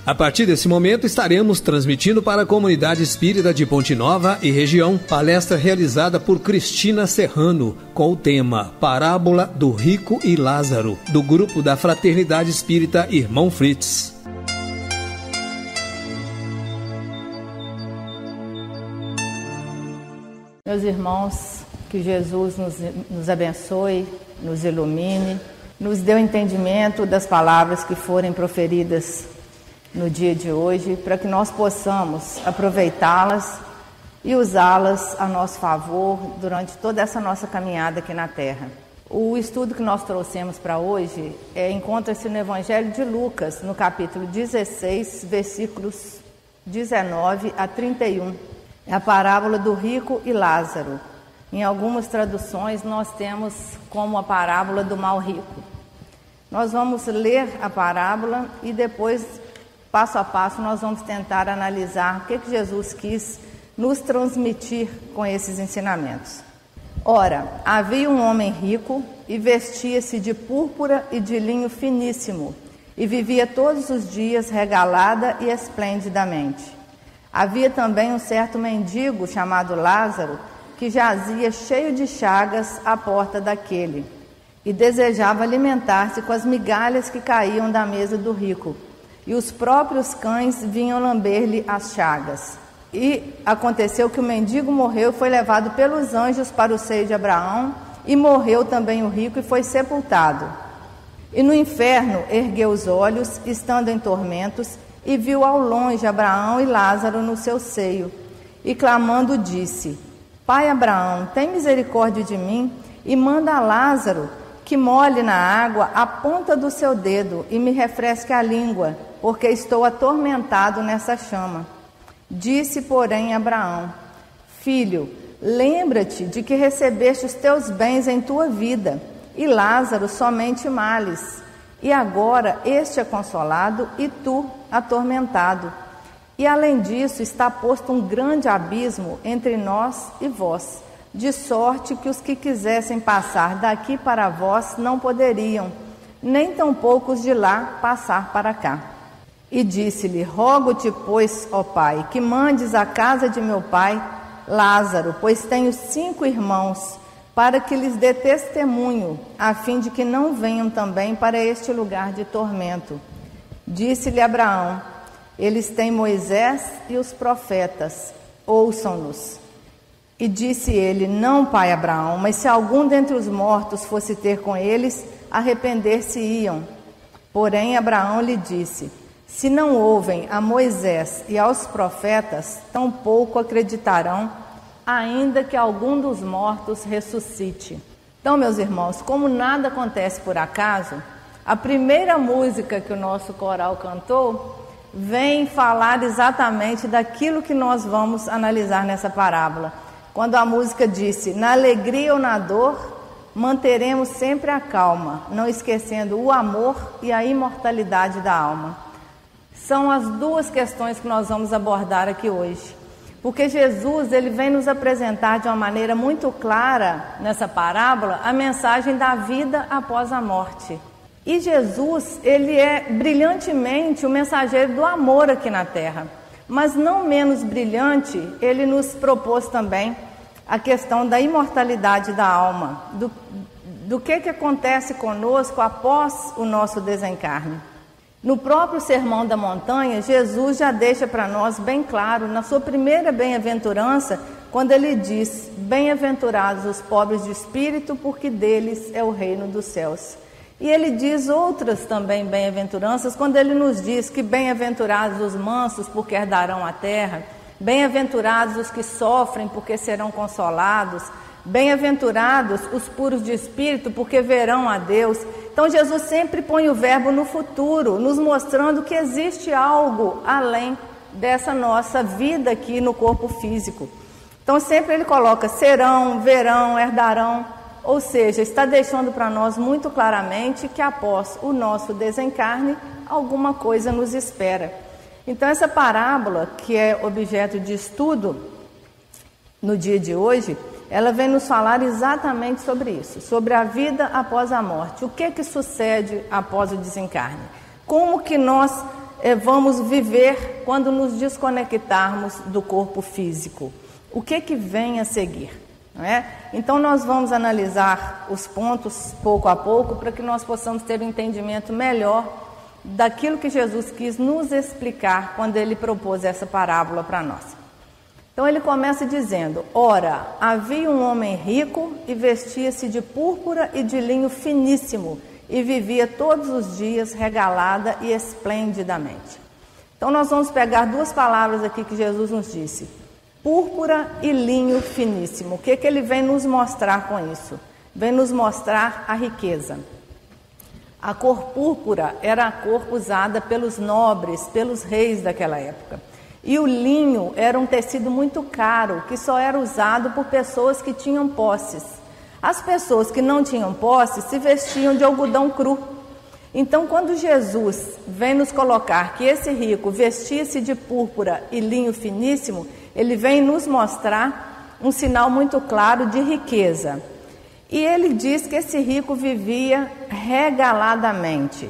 A partir desse momento, estaremos transmitindo para a comunidade espírita de Ponte Nova e região, palestra realizada por Cristina Serrano, com o tema Parábola do Rico e Lázaro, do grupo da Fraternidade Espírita Irmão Fritz. Meus irmãos, que Jesus nos abençoe, nos ilumine, nos dê o entendimento das palavras que forem proferidas no dia de hoje, para que nós possamos aproveitá-las e usá-las a nosso favor durante toda essa nossa caminhada aqui na Terra. O estudo que nós trouxemos para hoje encontra-se no Evangelho de Lucas, no capítulo 16, versículos 19 a 31. É a parábola do rico e Lázaro. Em algumas traduções nós temos como a parábola do mal rico. Nós vamos ler a parábola e depois, passo a passo, nós vamos tentar analisar o que Jesus quis nos transmitir com esses ensinamentos. Ora, havia um homem rico e vestia-se de púrpura e de linho finíssimo e vivia todos os dias regalada e esplendidamente. Havia também um certo mendigo chamado Lázaro que jazia cheio de chagas à porta daquele e desejava alimentar-se com as migalhas que caíam da mesa do rico. E os próprios cães vinham lamber-lhe as chagas. E aconteceu que o mendigo morreu e foi levado pelos anjos para o seio de Abraão, e morreu também o rico e foi sepultado. E no inferno ergueu os olhos, estando em tormentos, e viu ao longe Abraão e Lázaro no seu seio. E clamando disse: Pai Abraão, tem misericórdia de mim, e manda a Lázaro que molhe na água a ponta do seu dedo e me refresque a língua, porque estou atormentado nessa chama. Disse, porém, Abraão: Filho, lembra-te de que recebeste os teus bens em tua vida, e Lázaro somente males. E agora este é consolado e tu atormentado. E além disso está posto um grande abismo entre nós e vós, de sorte que os que quisessem passar daqui para vós não poderiam, nem tampouco os de lá passar para cá. E disse-lhe: Rogo-te, pois, ó Pai, que mandes à casa de meu pai Lázaro, pois tenho 5 irmãos, para que lhes dê testemunho, a fim de que não venham também para este lugar de tormento. Disse-lhe Abraão: Eles têm Moisés e os profetas, ouçam-nos. E disse ele: Não, pai Abraão, mas se algum dentre os mortos fosse ter com eles, arrepender-se-iam. Porém Abraão lhe disse: Se não ouvem a Moisés e aos profetas, tampouco acreditarão, ainda que algum dos mortos ressuscite. Então, meus irmãos, como nada acontece por acaso, a primeira música que o nosso coral cantou vem falar exatamente daquilo que nós vamos analisar nessa parábola. Quando a música disse: Na alegria ou na dor, manteremos sempre a calma, não esquecendo o amor e a imortalidade da alma. São as duas questões que nós vamos abordar aqui hoje. Porque Jesus, ele vem nos apresentar de uma maneira muito clara, nessa parábola, a mensagem da vida após a morte. E Jesus, ele é brilhantemente o mensageiro do amor aqui na Terra. Mas não menos brilhante, ele nos propôs também a questão da imortalidade da alma, do que acontece conosco após o nosso desencarne. No próprio Sermão da Montanha, Jesus já deixa para nós bem claro, na sua primeira bem-aventurança, quando ele diz: Bem-aventurados os pobres de espírito, porque deles é o reino dos céus. E ele diz outras também bem-aventuranças, quando ele nos diz que bem-aventurados os mansos, porque herdarão a terra, bem-aventurados os que sofrem, porque serão consolados, bem-aventurados os puros de espírito, porque verão a Deus. Então Jesus sempre põe o verbo no futuro, nos mostrando que existe algo além dessa nossa vida aqui no corpo físico. Então sempre ele coloca serão, verão, herdarão. Ou seja, está deixando para nós muito claramente que após o nosso desencarne, alguma coisa nos espera. Então essa parábola, que é objeto de estudo no dia de hoje, ela vem nos falar exatamente sobre isso, sobre a vida após a morte. O que sucede após o desencarne? Como que nós vamos viver quando nos desconectarmos do corpo físico? O que vem a seguir? Não é? Então nós vamos analisar os pontos pouco a pouco para que nós possamos ter um entendimento melhor daquilo que Jesus quis nos explicar quando ele propôs essa parábola para nós. Então ele começa dizendo: ora, havia um homem rico e vestia-se de púrpura e de linho finíssimo e vivia todos os dias regalada e esplendidamente. Então nós vamos pegar duas palavras aqui que Jesus nos disse: púrpura e linho finíssimo. O que ele vem nos mostrar com isso? Vem nos mostrar a riqueza. A cor púrpura era a cor usada pelos nobres, pelos reis daquela época. E o linho era um tecido muito caro, que só era usado por pessoas que tinham posses. As pessoas que não tinham posses se vestiam de algodão cru. Então, quando Jesus vem nos colocar que esse rico vestia-se de púrpura e linho finíssimo, ele vem nos mostrar um sinal muito claro de riqueza. E ele diz que esse rico vivia regaladamente.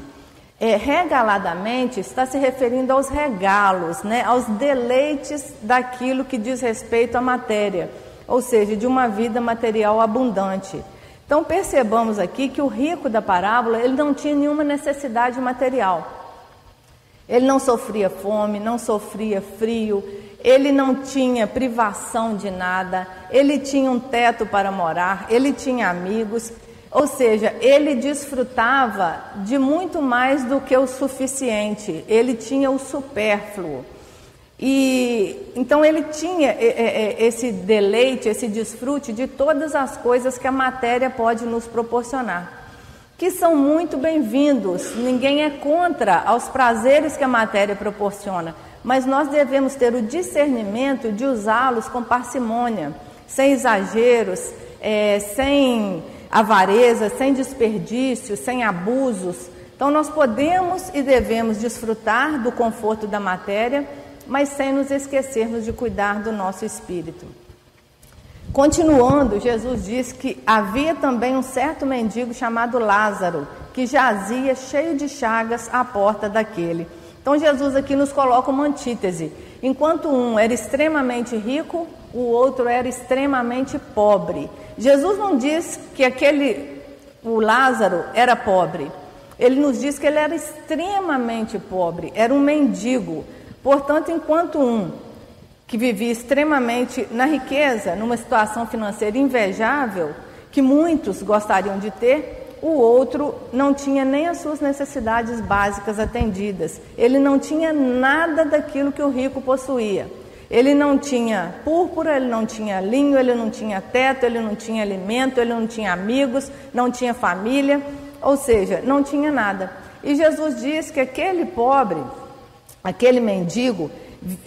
Regaladamente está se referindo aos regalos, né, aos deleites daquilo que diz respeito à matéria, ou seja, de uma vida material abundante. Então percebamos aqui que o rico da parábola, ele não tinha nenhuma necessidade material. Ele não sofria fome, não sofria frio, ele não tinha privação de nada, ele tinha um teto para morar, ele tinha amigos. Ou seja, ele desfrutava de muito mais do que o suficiente, ele tinha o supérfluo. E então ele tinha esse deleite, esse desfrute de todas as coisas que a matéria pode nos proporcionar, que são muito bem-vindos. Ninguém é contra aos prazeres que a matéria proporciona, mas nós devemos ter o discernimento de usá-los com parcimônia, sem exageros, sem avareza, sem desperdício, sem abusos. Então nós podemos e devemos desfrutar do conforto da matéria, mas sem nos esquecermos de cuidar do nosso espírito. Continuando, Jesus diz que havia também um certo mendigo chamado Lázaro, que jazia cheio de chagas à porta daquele. Então Jesus aqui nos coloca uma antítese. Enquanto um era extremamente rico, o outro era extremamente pobre. Jesus não diz que o Lázaro era pobre. Ele nos diz que ele era extremamente pobre, era um mendigo. Portanto, enquanto um que vivia extremamente na riqueza, numa situação financeira invejável, que muitos gostariam de ter, o outro não tinha nem as suas necessidades básicas atendidas. Ele não tinha nada daquilo que o rico possuía. Ele não tinha púrpura, ele não tinha linho, ele não tinha teto, ele não tinha alimento, ele não tinha amigos, não tinha família, ou seja, não tinha nada. E Jesus diz que aquele pobre, aquele mendigo,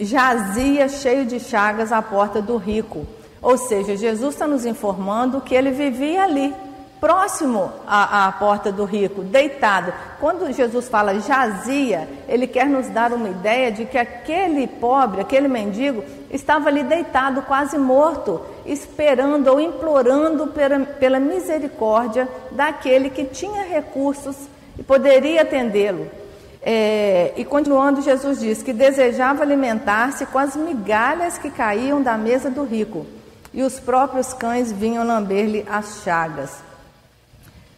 jazia cheio de chagas à porta do rico. Ou seja, Jesus está nos informando que ele vivia ali, próximo à porta do rico, deitado. Quando Jesus fala jazia, ele quer nos dar uma ideia de que aquele pobre, aquele mendigo, estava ali deitado, quase morto, esperando ou implorando pela misericórdia daquele que tinha recursos e poderia atendê-lo. E continuando, Jesus diz que desejava alimentar-se com as migalhas que caíam da mesa do rico, e os próprios cães vinham lamber-lhe as chagas.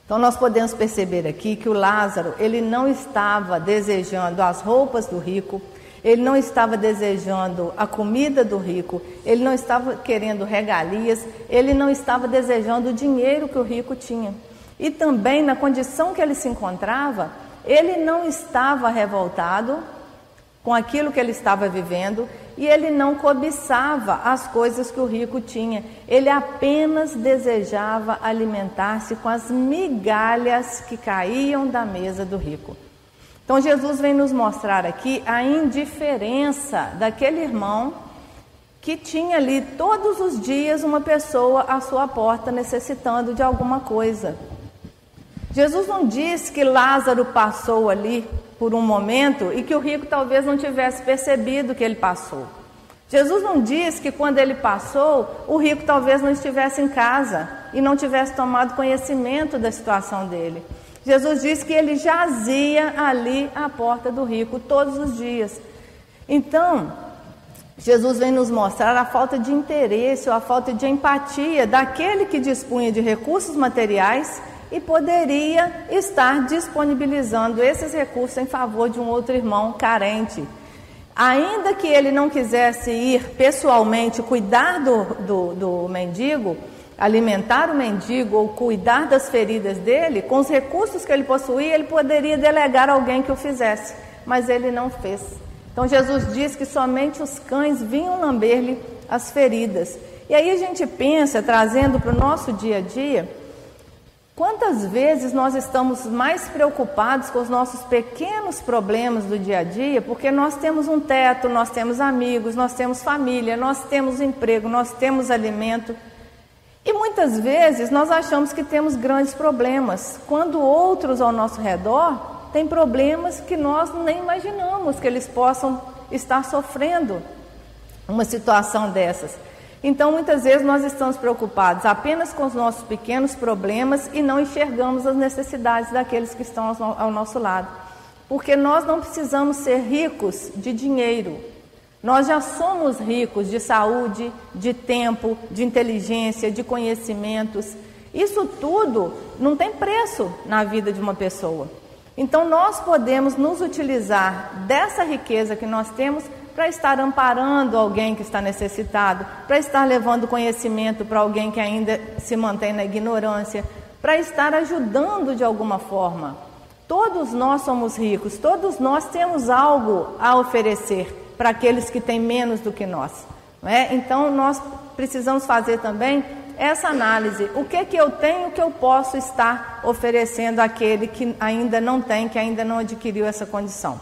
Então nós podemos perceber aqui que o Lázaro, ele não estava desejando as roupas do rico, ele não estava desejando a comida do rico, ele não estava querendo regalias, ele não estava desejando o dinheiro que o rico tinha. E também na condição que ele se encontrava, ele não estava revoltado com aquilo que ele estava vivendo e ele não cobiçava as coisas que o rico tinha. Ele apenas desejava alimentar-se com as migalhas que caíam da mesa do rico. Então Jesus vem nos mostrar aqui a indiferença daquele irmão que tinha ali todos os dias uma pessoa à sua porta necessitando de alguma coisa. Jesus não diz que Lázaro passou ali por um momento e que o rico talvez não tivesse percebido que ele passou. Jesus não diz que quando ele passou, o rico talvez não estivesse em casa e não tivesse tomado conhecimento da situação dele. Jesus diz que ele jazia ali à porta do rico todos os dias. Então, Jesus vem nos mostrar a falta de interesse ou a falta de empatia daquele que dispunha de recursos materiais e poderia estar disponibilizando esses recursos em favor de um outro irmão carente. Ainda que ele não quisesse ir pessoalmente cuidar do mendigo, alimentar o mendigo ou cuidar das feridas dele, com os recursos que ele possuía, ele poderia delegar a alguém que o fizesse, mas ele não fez. Então Jesus diz que somente os cães vinham lamber-lhe as feridas. E aí a gente pensa, trazendo para o nosso dia a dia, quantas vezes nós estamos mais preocupados com os nossos pequenos problemas do dia a dia, porque nós temos um teto, nós temos amigos, nós temos família, nós temos emprego, nós temos alimento. E muitas vezes nós achamos que temos grandes problemas, quando outros ao nosso redor têm problemas que nós nem imaginamos que eles possam estar sofrendo uma situação dessas. Então, muitas vezes nós estamos preocupados apenas com os nossos pequenos problemas e não enxergamos as necessidades daqueles que estão ao nosso lado. Porque nós não precisamos ser ricos de dinheiro. Nós já somos ricos de saúde, de tempo, de inteligência, de conhecimentos. Isso tudo não tem preço na vida de uma pessoa. Então, nós podemos nos utilizar dessa riqueza que nós temos para estar amparando alguém que está necessitado, para estar levando conhecimento para alguém que ainda se mantém na ignorância, para estar ajudando de alguma forma. Todos nós somos ricos, todos nós temos algo a oferecer para aqueles que têm menos do que nós, não é? Então, nós precisamos fazer também essa análise. O que eu tenho que eu posso estar oferecendo àquele que ainda não tem, que ainda não adquiriu essa condição?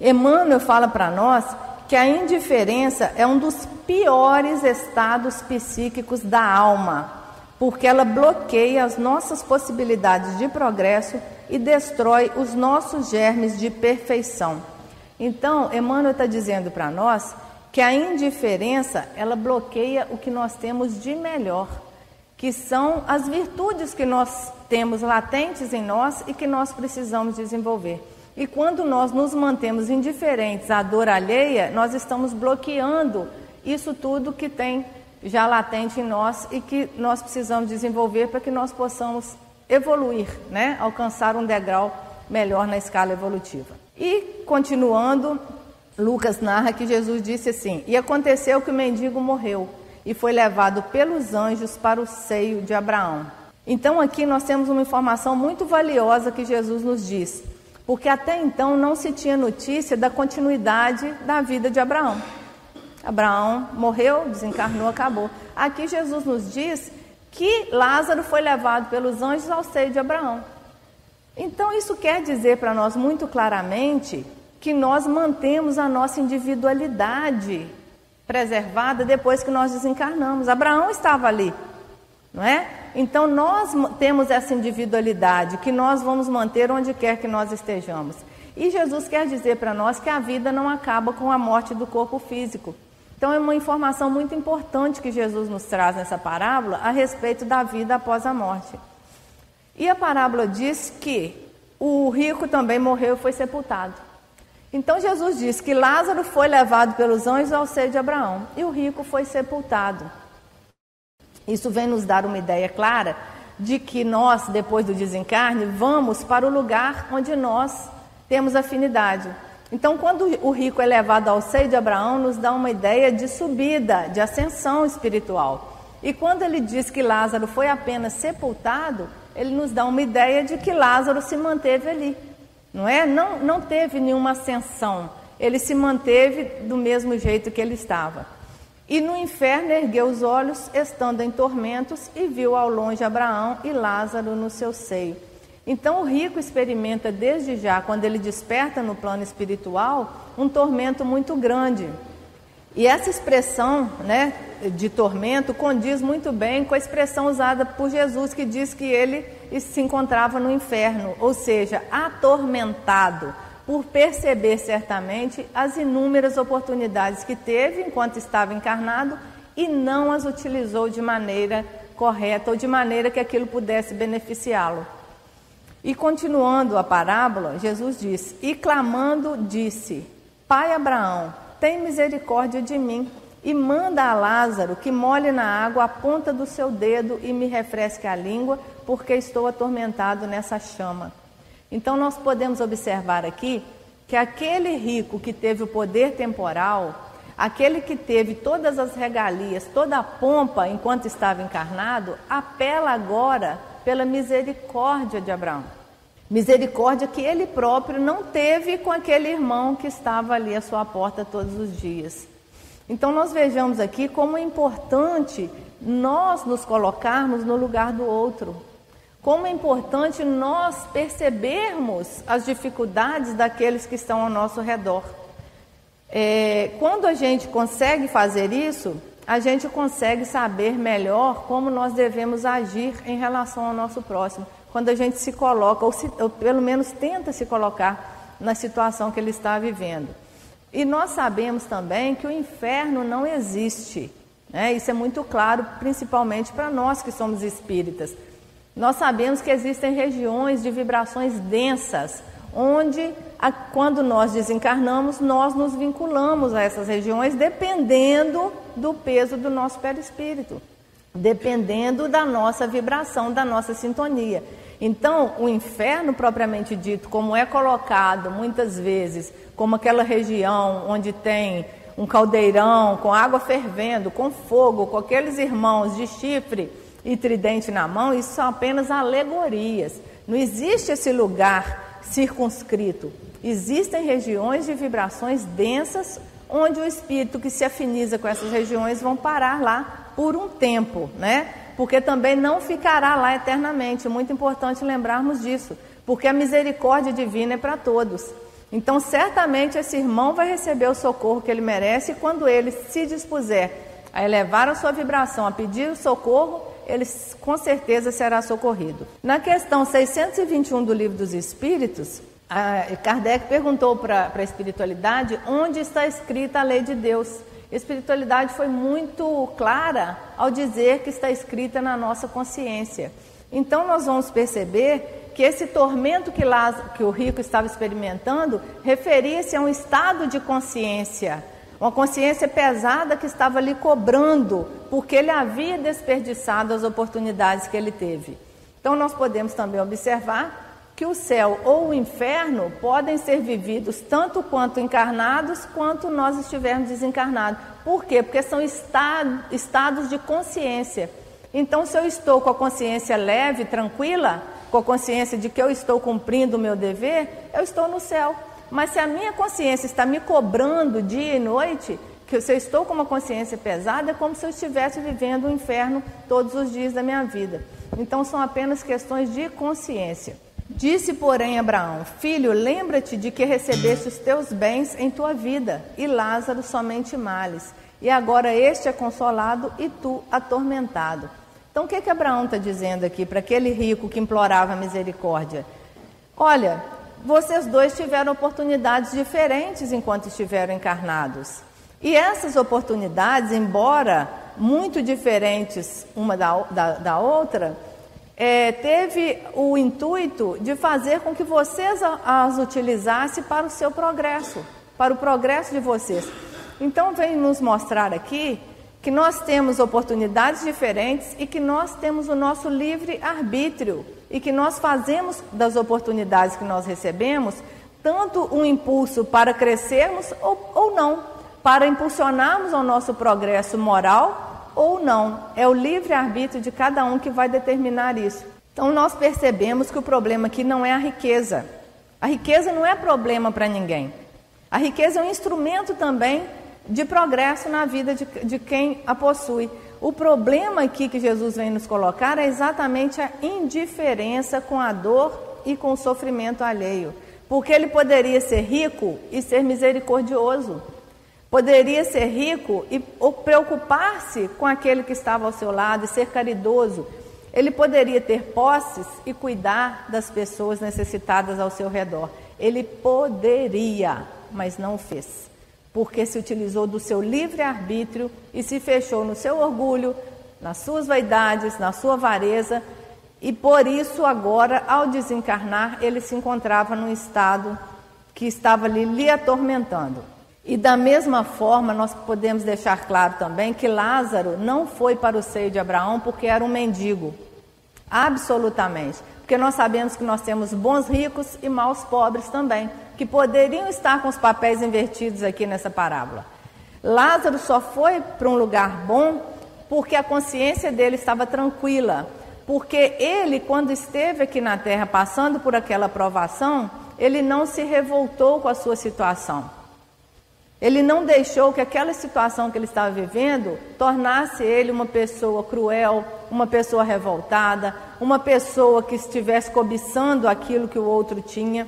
Emmanuel fala para nós que a indiferença é um dos piores estados psíquicos da alma, porque ela bloqueia as nossas possibilidades de progresso e destrói os nossos germes de perfeição. Então, Emmanuel está dizendo para nós que a indiferença, ela bloqueia o que nós temos de melhor, que são as virtudes que nós temos latentes em nós e que nós precisamos desenvolver. E quando nós nos mantemos indiferentes à dor alheia, nós estamos bloqueando isso tudo que tem já latente em nós e que nós precisamos desenvolver para que nós possamos evoluir, né? Alcançar um degrau melhor na escala evolutiva. E, continuando, Lucas narra que Jesus disse assim: e aconteceu que o mendigo morreu e foi levado pelos anjos para o seio de Abraão. Então aqui nós temos uma informação muito valiosa que Jesus nos diz, porque até então não se tinha notícia da continuidade da vida de Abraão. Abraão morreu, desencarnou, acabou. Aqui Jesus nos diz que Lázaro foi levado pelos anjos ao seio de Abraão. Então isso quer dizer para nós muito claramente que nós mantemos a nossa individualidade preservada depois que nós desencarnamos. Abraão estava ali, não é? Então nós temos essa individualidade que nós vamos manter onde quer que nós estejamos. E Jesus quer dizer para nós que a vida não acaba com a morte do corpo físico. Então é uma informação muito importante que Jesus nos traz nessa parábola a respeito da vida após a morte. E a parábola diz que o rico também morreu e foi sepultado. Então Jesus diz que Lázaro foi levado pelos anjos ao seio de Abraão e o rico foi sepultado. Isso vem nos dar uma ideia clara de que nós, depois do desencarne, vamos para o lugar onde nós temos afinidade. Então, quando o rico é levado ao seio de Abraão, nos dá uma ideia de subida, de ascensão espiritual. E quando ele diz que Lázaro foi apenas sepultado, ele nos dá uma ideia de que Lázaro se manteve ali, não é? Não teve nenhuma ascensão, ele se manteve do mesmo jeito que ele estava. E no inferno ergueu os olhos, estando em tormentos, e viu ao longe Abraão e Lázaro no seu seio. Então o rico experimenta desde já, quando ele desperta no plano espiritual, um tormento muito grande. E essa expressão, né, de tormento condiz muito bem com a expressão usada por Jesus, que diz que ele se encontrava no inferno, ou seja, atormentado, por perceber certamente as inúmeras oportunidades que teve enquanto estava encarnado e não as utilizou de maneira correta ou de maneira que aquilo pudesse beneficiá-lo. E continuando a parábola, Jesus disse: e clamando disse: Pai Abraão, tem misericórdia de mim e manda a Lázaro que molhe na água a ponta do seu dedo e me refresque a língua, porque estou atormentado nessa chama. Então nós podemos observar aqui que aquele rico que teve o poder temporal, aquele que teve todas as regalias, toda a pompa enquanto estava encarnado, apela agora pela misericórdia de Abraão. Misericórdia que ele próprio não teve com aquele irmão que estava ali à sua porta todos os dias. Então nós vejamos aqui como é importante nós nos colocarmos no lugar do outro. Como é importante nós percebermos as dificuldades daqueles que estão ao nosso redor. Quando a gente consegue fazer isso, a gente consegue saber melhor como nós devemos agir em relação ao nosso próximo. Quando a gente se coloca, ou pelo menos tenta se colocar na situação que ele está vivendo. E nós sabemos também que o inferno não existe, né? Isso é muito claro, principalmente para nós que somos espíritas. Nós sabemos que existem regiões de vibrações densas, onde, quando nós desencarnamos, nós nos vinculamos a essas regiões, dependendo do peso do nosso perispírito, dependendo da nossa vibração, da nossa sintonia. Então, o inferno propriamente dito, como é colocado muitas vezes, como aquela região onde tem um caldeirão com água fervendo, com fogo, com aqueles irmãos de chifre e tridente na mão, isso são apenas alegorias. Não existe esse lugar circunscrito. Existem regiões de vibrações densas, onde o espírito que se afiniza com essas regiões vão parar lá por um tempo, né? Porque também não ficará lá eternamente. É muito importante lembrarmos disso, porque a misericórdia divina é para todos. Então, certamente, esse irmão vai receber o socorro que ele merece, e quando ele se dispuser a elevar a sua vibração, a pedir o socorro, ele com certeza será socorrido. Na questão 621 do Livro dos Espíritos, Kardec perguntou para a espiritualidade onde está escrita a lei de Deus. A espiritualidade foi muito clara ao dizer que está escrita na nossa consciência. Então nós vamos perceber que esse tormento que o rico estava experimentando referia-se a um estado de consciência, uma consciência pesada que estava lhe cobrando, porque ele havia desperdiçado as oportunidades que ele teve. Então nós podemos também observar que o céu ou o inferno podem ser vividos tanto quanto encarnados, quanto nós estivermos desencarnados. Por quê? Porque são estados de consciência. Então, se eu estou com a consciência leve, tranquila, com a consciência de que eu estou cumprindo o meu dever, eu estou no céu. Mas se a minha consciência está me cobrando dia e noite, que se eu estou com uma consciência pesada, é como se eu estivesse vivendo o inferno todos os dias da minha vida. Então, são apenas questões de consciência. Disse, porém, Abraão: Filho, lembra-te de que recebeste os teus bens em tua vida, e Lázaro somente males. E agora este é consolado e tu atormentado. Então, o que Abraão está dizendo aqui para aquele rico que implorava misericórdia? Olha, vocês dois tiveram oportunidades diferentes enquanto estiveram encarnados. E essas oportunidades, embora muito diferentes uma da outra, teve o intuito de fazer com que vocês as utilizassem para o seu progresso, para o progresso de vocês. Então vem nos mostrar aqui que nós temos oportunidades diferentes e que nós temos o nosso livre-arbítrio e que nós fazemos das oportunidades que nós recebemos tanto um impulso para crescermos ou não, para impulsionarmos o nosso progresso moral ou não. É o livre-arbítrio de cada um que vai determinar isso. Então nós percebemos que o problema aqui não é a riqueza. A riqueza não é problema para ninguém. A riqueza é um instrumento também de progresso na vida de quem a possui. O problema aqui que Jesus vem nos colocar é exatamente a indiferença com a dor e com o sofrimento alheio. Porque ele poderia ser rico e ser misericordioso. Poderia ser rico ou preocupar-se com aquele que estava ao seu lado e ser caridoso. Ele poderia ter posses e cuidar das pessoas necessitadas ao seu redor. Ele poderia, mas não o fez. Porque se utilizou do seu livre-arbítrio e se fechou no seu orgulho, nas suas vaidades, na sua avareza E por isso agora, ao desencarnar, ele se encontrava num estado que estava ali lhe atormentando. E da mesma forma, nós podemos deixar claro também que Lázaro não foi para o seio de Abraão porque era um mendigo. Absolutamente. Porque nós sabemos que nós temos bons ricos e maus pobres também, que poderiam estar com os papéis invertidos aqui nessa parábola. Lázaro só foi para um lugar bom porque a consciência dele estava tranquila. Porque ele, quando esteve aqui na terra passando por aquela provação, ele não se revoltou com a sua situação. Ele não deixou que aquela situação que ele estava vivendo tornasse ele uma pessoa cruel, uma pessoa revoltada, uma pessoa que estivesse cobiçando aquilo que o outro tinha.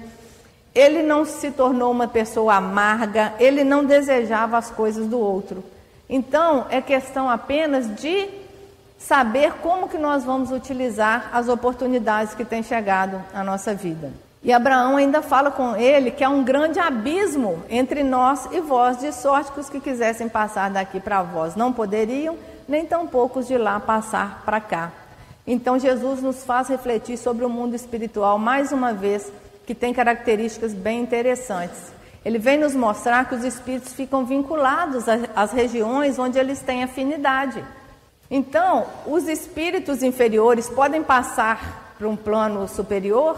Ele não se tornou uma pessoa amarga, ele não desejava as coisas do outro. Então, é questão apenas de saber como que nós vamos utilizar as oportunidades que têm chegado à nossa vida. E Abraão ainda fala com ele que há um grande abismo entre nós e vós, de sorte que os que quisessem passar daqui para vós não poderiam, nem tampouco os de lá passar para cá. Então Jesus nos faz refletir sobre o mundo espiritual, mais uma vez, que tem características bem interessantes. Ele vem nos mostrar que os espíritos ficam vinculados às regiões onde eles têm afinidade. Então, os espíritos inferiores podem passar para um plano superior?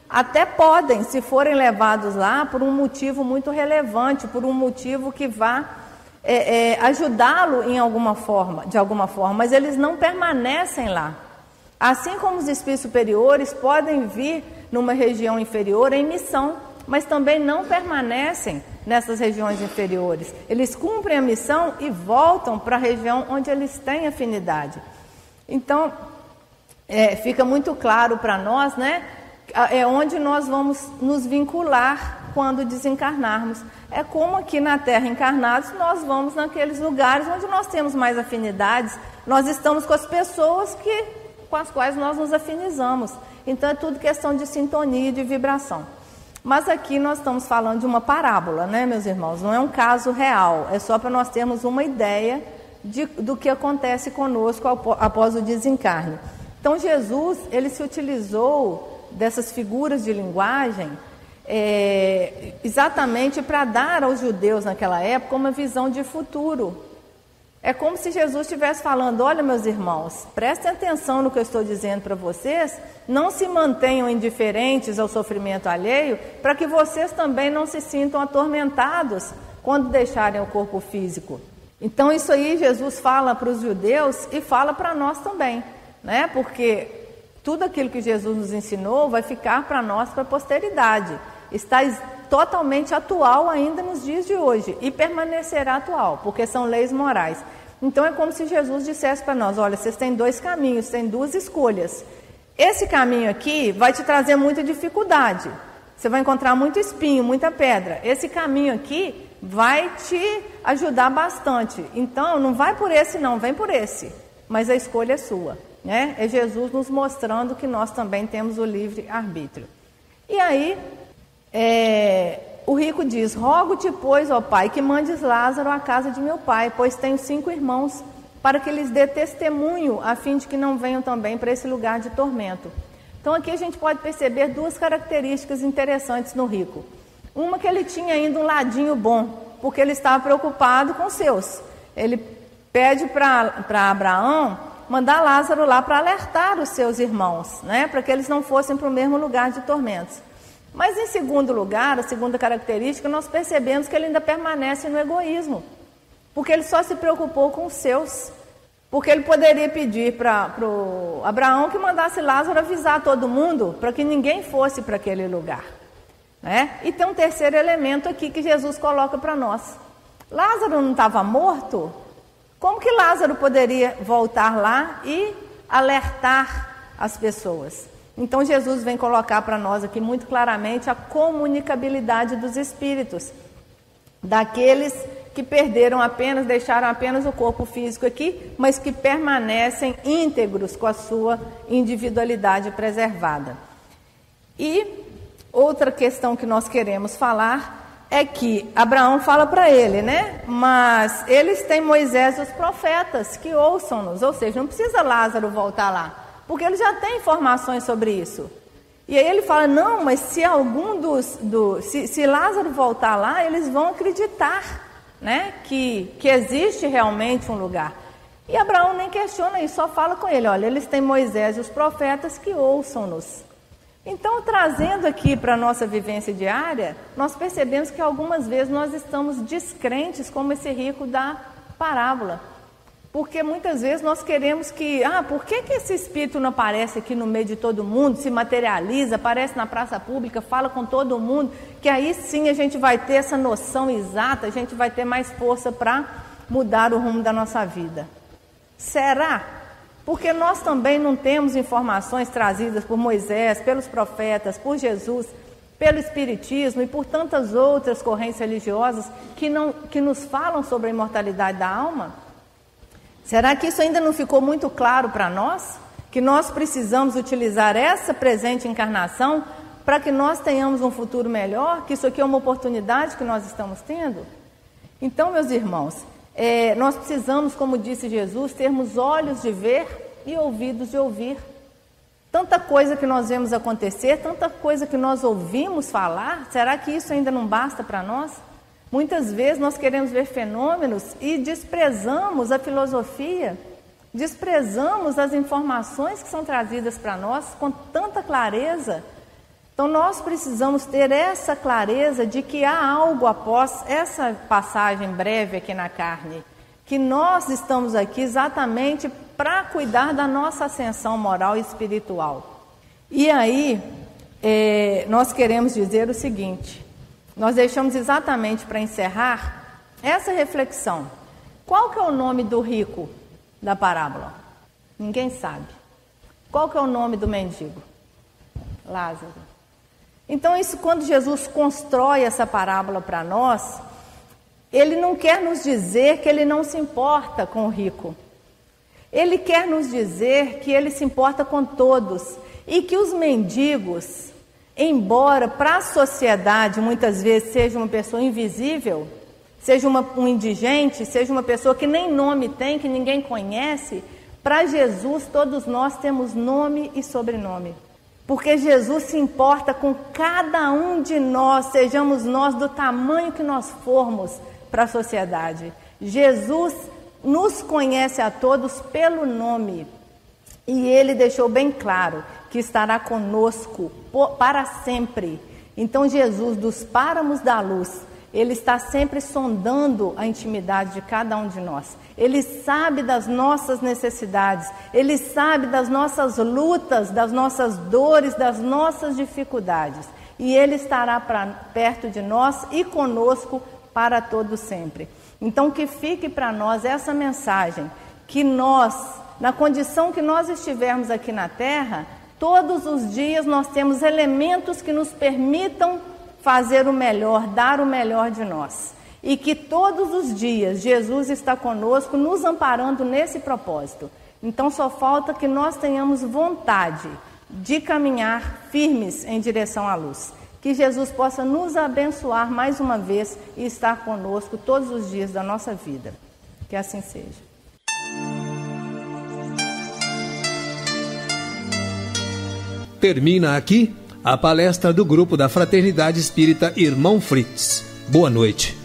Até podem, se forem levados lá por um motivo muito relevante, por um motivo que vá ajudá-lo de alguma forma, mas eles não permanecem lá. Assim como os espíritos superiores podem vir numa região inferior em missão, mas também não permanecem nessas regiões inferiores. Eles cumprem a missão e voltam para a região onde eles têm afinidade. Então, fica muito claro para nós, né? É onde nós vamos nos vincular quando desencarnarmos. É como aqui na Terra encarnados, nós vamos naqueles lugares onde nós temos mais afinidades, nós estamos com as pessoas com as quais nós nos afinizamos. Então é tudo questão de sintonia e de vibração. Mas aqui nós estamos falando de uma parábola, né, meus irmãos? Não é um caso real, é só para nós termos uma ideia do que acontece conosco após o desencarne. Então Jesus, ele se utilizou dessas figuras de linguagem exatamente para dar aos judeus naquela época uma visão de futuro. É como se Jesus estivesse falando: olha, meus irmãos, prestem atenção no que eu estou dizendo para vocês, não se mantenham indiferentes ao sofrimento alheio, para que vocês também não se sintam atormentados quando deixarem o corpo físico. Então isso aí Jesus fala para os judeus e fala para nós também, né? Porque tudo aquilo que Jesus nos ensinou vai ficar para nós, para a posteridade. Está totalmente atual ainda nos dias de hoje e permanecerá atual, porque são leis morais. Então é como se Jesus dissesse para nós: olha, vocês têm dois caminhos, têm duas escolhas. Esse caminho aqui vai te trazer muita dificuldade. Você vai encontrar muito espinho, muita pedra. Esse caminho aqui vai te ajudar bastante. Então não vai por esse não, vem por esse. Mas a escolha é sua. Né? É Jesus nos mostrando que nós também temos o livre arbítrio. E aí o rico diz: rogo-te, pois, ó Pai, que mandes Lázaro à casa de meu pai, pois tenho 5 irmãos, para que lhes dê testemunho, a fim de que não venham também para esse lugar de tormento. Então aqui a gente pode perceber 2 características interessantes no rico. Uma, que ele tinha ainda um ladinho bom, porque ele estava preocupado com os seus. Ele pede para Abraão mandar Lázaro lá para alertar os seus irmãos, né? Para que eles não fossem para o mesmo lugar de tormentos. Mas em segundo lugar, a segunda característica, nós percebemos que ele ainda permanece no egoísmo, porque ele só se preocupou com os seus, porque ele poderia pedir para o Abraão que mandasse Lázaro avisar todo mundo, para que ninguém fosse para aquele lugar, né? E tem um terceiro elemento aqui que Jesus coloca para nós. Lázaro não estava morto? Como que Lázaro poderia voltar lá e alertar as pessoas? Então Jesus vem colocar para nós aqui muito claramente a comunicabilidade dos espíritos, daqueles que deixaram apenas o corpo físico aqui, mas que permanecem íntegros com a sua individualidade preservada. E outra questão que nós queremos falar é que Abraão fala para ele, né? Mas eles têm Moisés e os profetas, que ouçam-nos. Ou seja, não precisa Lázaro voltar lá. porque ele já tem informações sobre isso. E aí ele fala, não, mas se algum se Lázaro voltar lá, eles vão acreditar, né, que existe realmente um lugar. E Abraão nem questiona isso, só fala com ele, olha, eles têm Moisés e os profetas que ouçam-nos. Então, trazendo aqui para a nossa vivência diária, nós percebemos que algumas vezes nós estamos descrentes como esse rico da parábola. Porque muitas vezes nós queremos que, por que esse espírito não aparece aqui no meio de todo mundo, se materializa, aparece na praça pública, fala com todo mundo, que aí sim a gente vai ter essa noção exata, a gente vai ter mais força para mudar o rumo da nossa vida. Será? Porque nós também não temos informações trazidas por Moisés, pelos profetas, por Jesus, pelo Espiritismo e por tantas outras correntes religiosas que nos falam sobre a imortalidade da alma? Será que isso ainda não ficou muito claro para nós? Que nós precisamos utilizar essa presente encarnação para que nós tenhamos um futuro melhor? Que isso aqui é uma oportunidade que nós estamos tendo? Então, meus irmãos, nós precisamos, como disse Jesus, termos olhos de ver e ouvidos de ouvir. Tanta coisa que nós vemos acontecer, tanta coisa que nós ouvimos falar, será que isso ainda não basta para nós? Muitas vezes nós queremos ver fenômenos e desprezamos a filosofia, desprezamos as informações que são trazidas para nós com tanta clareza. Então nós precisamos ter essa clareza de que há algo após essa passagem breve aqui na carne, que nós estamos aqui exatamente para cuidar da nossa ascensão moral e espiritual. E aí, nós queremos dizer o seguinte, nós deixamos exatamente para encerrar essa reflexão. Qual que é o nome do rico da parábola? Ninguém sabe. Qual que é o nome do mendigo? Lázaro. Então, isso, quando Jesus constrói essa parábola para nós, ele não quer nos dizer que ele não se importa com o rico. Ele quer nos dizer que ele se importa com todos e que os mendigos, embora para a sociedade muitas vezes seja uma pessoa invisível, seja um indigente, seja uma pessoa que nem nome tem, que ninguém conhece, para Jesus todos nós temos nome e sobrenome. Porque Jesus se importa com cada um de nós, sejamos nós do tamanho que nós formos para a sociedade. Jesus nos conhece a todos pelo nome e Ele deixou bem claro que estará conosco para sempre. Então Jesus, dos páramos da luz, Ele está sempre sondando a intimidade de cada um de nós. Ele sabe das nossas necessidades, Ele sabe das nossas lutas, das nossas dores, das nossas dificuldades. E Ele estará perto de nós e conosco para todo sempre. Então que fique para nós essa mensagem, que nós, na condição que nós estivermos aqui na Terra, todos os dias nós temos elementos que nos permitam fazer o melhor, dar o melhor de nós. E que todos os dias Jesus está conosco, nos amparando nesse propósito. Então só falta que nós tenhamos vontade de caminhar firmes em direção à luz. Que Jesus possa nos abençoar mais uma vez e estar conosco todos os dias da nossa vida. Que assim seja. Termina aqui a palestra do grupo da Fraternidade Espírita Irmão Fritz. Boa noite.